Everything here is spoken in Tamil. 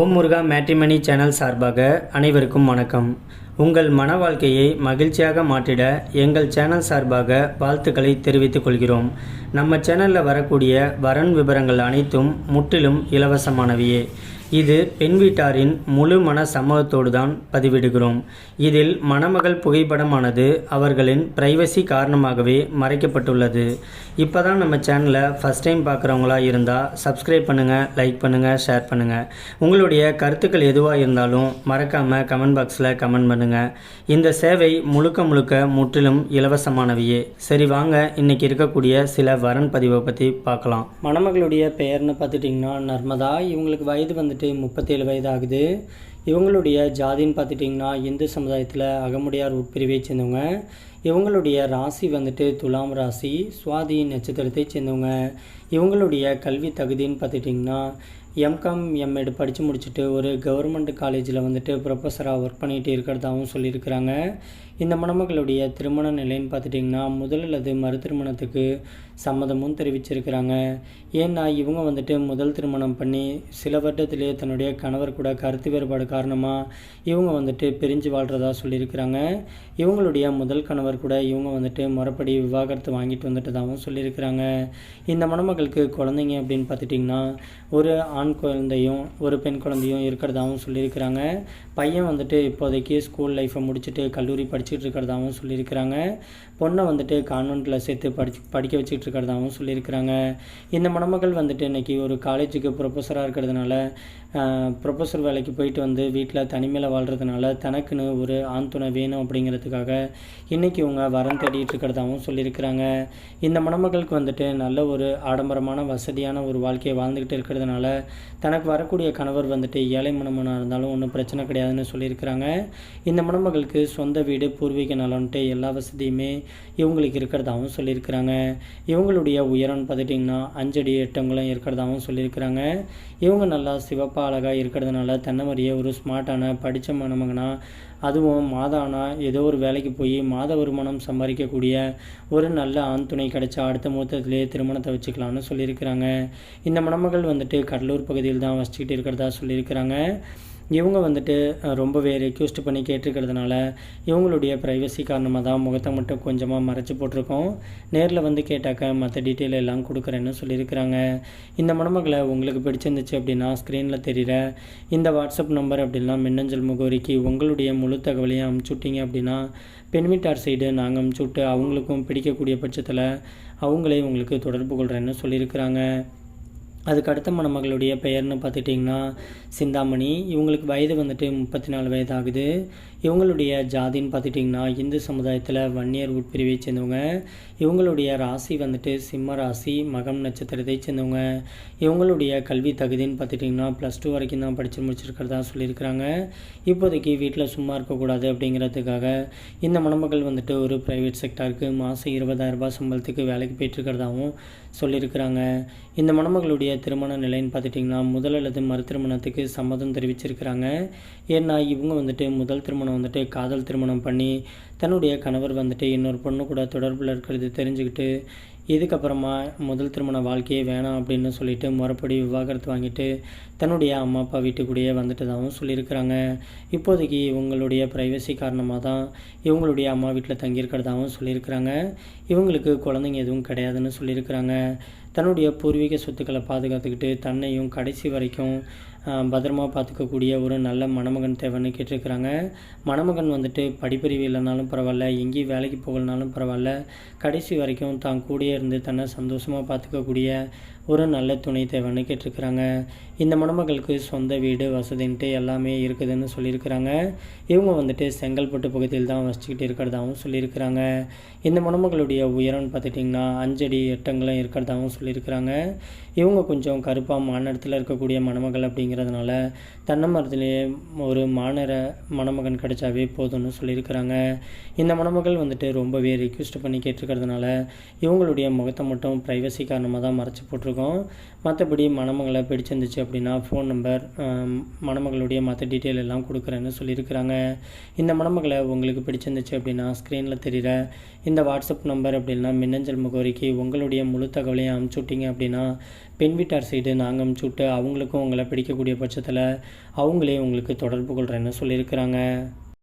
ஓம் முருகா மேட்ரிமனி சேனல் சார்பாக அனைவருக்கும் வணக்கம். உங்கள் மன வாழ்க்கையை மகிழ்ச்சியாக மாற்றிட எங்கள் சேனல் சார்பாக வாழ்த்துக்களை தெரிவித்துக் கொள்கிறோம். நம்ம சேனலில் வரக்கூடிய வரன் விவரங்கள் அனைத்தும் முற்றிலும் இலவசமானவையே. இது பெண் வீட்டாரின் முழு மன சம்மதத்தோடு தான் பதிவிடுகிறோம். இதில் மணமகள் புகைப்படமானது அவர்களின் பிரைவசி காரணமாகவே மறைக்கப்பட்டுள்ளது. இப்போ தான் நம்ம சேனலை ஃபஸ்ட் டைம் பார்க்குறவங்களா இருந்தால் சப்ஸ்கிரைப் பண்ணுங்கள், லைக் பண்ணுங்கள், ஷேர் பண்ணுங்கள். உங்களுடைய கருத்துக்கள் எதுவாக இருந்தாலும் மறக்காமல் கமெண்ட் பாக்ஸில் கமெண்ட் பண்ணுங்கள். இந்த சேவை முழுக்க முற்றிலும் இலவசமானவையே. சரி வாங்க, இன்றைக்கி இருக்கக்கூடிய சில வரன் பதிவை பற்றி பார்க்கலாம். மணமகளுடைய பெயர்னு பார்த்துட்டிங்கன்னா நர்மதா. இவங்களுக்கு வயது வந்துட்டு 37 வயது ஆகுது. இவங்களுடைய ஜாதின்னு பார்த்துட்டிங்கன்னா இந்து சமுதாயத்தில் அகமுடையார் உட்பிரிவை சேர்ந்தவங்க. இவங்களுடைய ராசி வந்துட்டு துலாம் ராசி, சுவாதி நட்சத்திரத்தை சேர்ந்தவங்க. இவங்களுடைய கல்வி தகுதின்னு பார்த்துட்டிங்கன்னா எம்காம் எம்எட் படித்து முடிச்சுட்டு ஒரு கவர்மெண்ட் காலேஜில் வந்துட்டு ப்ரொஃபஸராக ஒர்க் பண்ணிகிட்டு இருக்கிறதாகவும் சொல்லியிருக்கிறாங்க. இந்த மணமகளுடைய திருமண நிலைன்னு பார்த்துட்டிங்கன்னா முதல் அல்லது மறு திருமணத்துக்கு சம்மதமும் தெரிவிச்சிருக்கிறாங்க. ஏன்னா இவங்க வந்துட்டு முதல் திருமணம் பண்ணி சில வருடத்திலேயே தன்னுடைய கணவர் கூட கருத்து வேறுபாடு காரணமாக இவங்க வந்துட்டு பிரிஞ்சு வாழ்கிறதா சொல்லியிருக்கிறாங்க. இவங்களுடைய முதல் கணவர் கூட இவங்க வந்துட்டு முறைப்படி விவாகரத்து வாங்கிட்டு வந்துட்டதாகவும் சொல்லியிருக்கிறாங்க. இந்த மணமகளுக்கு குழந்தைங்க அப்படின்னு பார்த்துட்டிங்கன்னா ஒரு ஆண் குழந்தையும் ஒரு பெண் குழந்தையும் இருக்கிறதாகவும் சொல்லியிருக்கிறாங்க. பையன் வந்துட்டு இப்போதைக்கு ஸ்கூல் லைஃப்பை முடிச்சுட்டு கல்லூரி படிச்சுட்டு இருக்கிறதாகவும் சொல்லியிருக்கிறாங்க. பொண்ணை வந்துட்டு கான்வென்ட்டில் சேர்த்து படிக்க வச்சுட்டு இருக்கிறதாகவும் சொல்லியிருக்கிறாங்க. இந்த மணமகள் வந்துட்டு இன்றைக்கி ஒரு காலேஜுக்கு ப்ரொஃபஸராக இருக்கிறதுனால ப்ரொஃபஸர் வேலைக்கு போயிட்டு வந்து வீட்டில் தனிமையில் வாழ்கிறதுனால தனக்குன்னு ஒரு ஆண் துணை வேணும் அப்படிங்கிறதுக்காக இன்றைக்கி இவங்க வரம் தேடிட்டு இருக்கிறதாகவும் சொல்லியிருக்கிறாங்க. இந்த மணமகளுக்கு வந்துட்டு நல்ல ஒரு ஆடம்பரமான வசதியான ஒரு வாழ்க்கையை வாழ்ந்துக்கிட்டு இருக்கிறதுனால தனக்கு வரக்கூடிய கணவர் வந்துட்டு ஏழை மணமனாக இருந்தாலும் ஒன்றும் பிரச்சனை கிடையாதுன்னு சொல்லியிருக்கிறாங்க. இந்த மணமகளுக்கு சொந்த வீடு, பூர்வீக நலன்ட்டு எல்லா வசதியுமே இவங்களுக்கு இருக்கிறதாகவும் சொல்லியிருக்கிறாங்க. இவங்களுடைய உயரம்னு பார்த்துட்டிங்கன்னா 5 அடி 8 அங்குலம் இருக்கிறதாகவும் சொல்லியிருக்கிறாங்க. இவங்க நல்லா சிவப்பாக அழகாக இருக்கிறதுனால தென்னை மாதிரியே ஒரு ஸ்மார்ட்டான படித்த மணமகனா, அதுவும் மாதானா ஏதோ ஒரு வேலைக்கு போய் மாத வருமானம் சம்பாதிக்கக்கூடிய ஒரு நல்ல ஆண் துணை கிடைச்சா அடுத்த முகூர்த்தத்திலே திருமணத்தை வச்சுக்கலான்னு சொல்லியிருக்கிறாங்க. இந்த மணமகள் வந்துட்டு கடலூர் பகுதியில் தான் வசிச்சுக்கிட்டு இருக்கிறதா சொல்லியிருக்கிறாங்க. இவங்க வந்துட்டு ரொம்பவே ரெக்வெஸ்ட் பண்ணி கேட்டிருக்கிறதுனால இவங்களுடைய ப்ரைவசி காரணமாக தான் முகத்தை மட்டும் கொஞ்சமாக மறைச்சி போட்டிருக்கோம். நேரில் வந்து கேட்டாக்க மற்ற டீட்டெயில் எல்லாம் கொடுக்குறேன்னு சொல்லியிருக்கிறாங்க. இந்த மணமகளை உங்களுக்கு பிடிச்சிருந்துச்சு அப்படின்னா ஸ்க்ரீனில் தெரிகிற இந்த வாட்ஸ்அப் நம்பர் அப்படின்னா மின்னஞ்சல் முகவரிக்கு உங்களுடைய முழு தகவலையும் அமுச்சுட்டிங்க அப்படின்னா பெண் வீட்டார் சைடு நாங்கள் அமுச்சுட்டு அவங்களுக்கும் பிடிக்கக்கூடிய பட்சத்தில் அவங்களே உங்களுக்கு தொடர்பு கொள்கிறேன்னு சொல்லியிருக்கிறாங்க. அதுக்கு அடுத்த மணமகளுடைய பெயர்னு பார்த்துட்டிங்கன்னா சிந்தாமணி. இவங்களுக்கு வயது வந்துட்டு 34 வயது ஆகுது. இவங்களுடைய ஜாதின்னு பார்த்துட்டிங்கன்னா இந்து சமுதாயத்தில் வன்னியர் உட்பிரிவை சேர்ந்தவங்க. இவங்களுடைய ராசி வந்துட்டு சிம்ம ராசி, மகம் நட்சத்திரத்தை சேர்ந்தவங்க. இவங்களுடைய கல்வி தகுதின்னு பார்த்துட்டிங்கன்னா +2 வரைக்கும் தான் படித்து முடிச்சிருக்கிறதா சொல்லியிருக்கிறாங்க. இப்போதைக்கு வீட்டில் சும்மா இருக்கக்கூடாது அப்படிங்கிறதுக்காக இந்த மணமகள் வந்துட்டு ஒரு ப்ரைவேட் செக்டாருக்கு மாதம் 20,000 ரூபாய் சம்பளத்துக்கு வேலைக்கு போயிட்டுருக்கிறதாகவும் சொல்லியிருக்கிறாங்க. இந்த மணமகளுடைய திருமண நிலைன்னு பார்த்துட்டிங்கன்னா முதல் அல்லது மறு திருமணத்துக்கு சம்மதம் தெரிவிச்சிருக்கிறாங்க. ஏன்னா இவங்க வந்துட்டு முதல் திருமணம் வந்துட்டு காதல் திருமணம் பண்ணி தன்னுடைய கணவர் வந்துட்டு இன்னொரு பொண்ணு கூட தொடர்பில் இருக்கிறது தெரிஞ்சுக்கிட்டு இதுக்கப்புறமா முதல் திருமண வாழ்க்கையே வேணாம் அப்படின்னு சொல்லிட்டு முறைப்படி விவாகரத்து வாங்கிட்டு தன்னுடைய அம்மா அப்பா வீட்டுக்குள்ளேயே வந்துட்டதாகவும் சொல்லியிருக்கிறாங்க. இப்போதைக்கு இவங்களுடைய ப்ரைவசி காரணமாக தான் இவங்களுடைய அம்மா வீட்டில் தங்கியிருக்கிறதாகவும் சொல்லியிருக்கிறாங்க. இவங்களுக்கு குழந்தைங்க எதுவும் கிடையாதுன்னு சொல்லியிருக்கிறாங்க. தன்னுடைய பூர்வீக சொத்துக்களை பாதுகாத்துக்கிட்டு தன்னையும் கடைசி வரைக்கும் பத்திரமாக பார்த்துக்கக்கூடிய ஒரு நல்ல மணமகன் தேவைன்னு கேட்டிருக்கிறாங்க. மணமகன் வந்துட்டு படிப்பறிவு இல்லைனாலும் பரவாயில்ல, எங்கேயும் வேலைக்கு போகலனாலும் பரவாயில்ல, கடைசி வரைக்கும் தான் கூடயே இருந்து தன்னை சந்தோஷமாக பார்த்துக்கக்கூடிய ஒரு நல்ல துணை தேவைன்னு கேட்டிருக்கிறாங்க. இந்த மணமகளுக்கு சொந்த வீடு வசதின்ட்டு எல்லாமே இருக்குதுன்னு சொல்லியிருக்கிறாங்க. இவங்க வந்துட்டு செங்கல்பட்டு பகுதியில் தான் வசிச்சுக்கிட்டு இருக்கிறதாகவும் சொல்லியிருக்கிறாங்க. இந்த மணமகளுடைய உயரம்னு பார்த்துட்டிங்கன்னா 5 அடி 8 அங்குலம் இருக்கிறதாகவும் சொல்லியிருக்கிறாங்க. இவங்க கொஞ்சம் கருப்பாக மாநிலத்தில் இருக்கக்கூடிய மணமகள் அப்படிங்கிறதுனால தென்னை மரத்துலேயே ஒரு மாநிற மணமகன் கிடைச்சாவே போதும்னு சொல்லியிருக்கிறாங்க. இந்த மணமகள் வந்துட்டு ரொம்பவே ரிக்வெஸ்ட் பண்ணி கேட்டிருக்கிறதுனால இவங்களுடைய முகத்தை மட்டும் ப்ரைவசி காரணமாக தான் மறைச்சி போட்டிருக்கோம். கொடுத்துருக்கோம். மற்றபடி மணமகளை பிடிச்சிருந்துச்சு அப்படின்னா ஃபோன் நம்பர், மணமகளுடைய மற்ற டீட்டெயில் எல்லாம் கொடுக்குறேன்னு சொல்லியிருக்கிறாங்க. இந்த மணமகளை உங்களுக்கு பிடிச்சிருந்துச்சு அப்படின்னா ஸ்க்ரீனில் தெரிகிற இந்த வாட்ஸ்அப் நம்பர் அப்படின்னா மின்னஞ்சல் முகவரிக்கு உங்களுடைய முழு தகவலையும் அனுப்பிச்சி விட்டீங்க அப்படின்னா பெண் வீட்டார் சைடு நாங்கள் அனுப்பிச்சி விட்டு அவங்களுக்கும் உங்களை பிடிக்கக்கூடிய பட்சத்தில் அவங்களே உங்களுக்கு தொடர்பு கொள்கிறேன்னு சொல்லியிருக்கிறாங்க.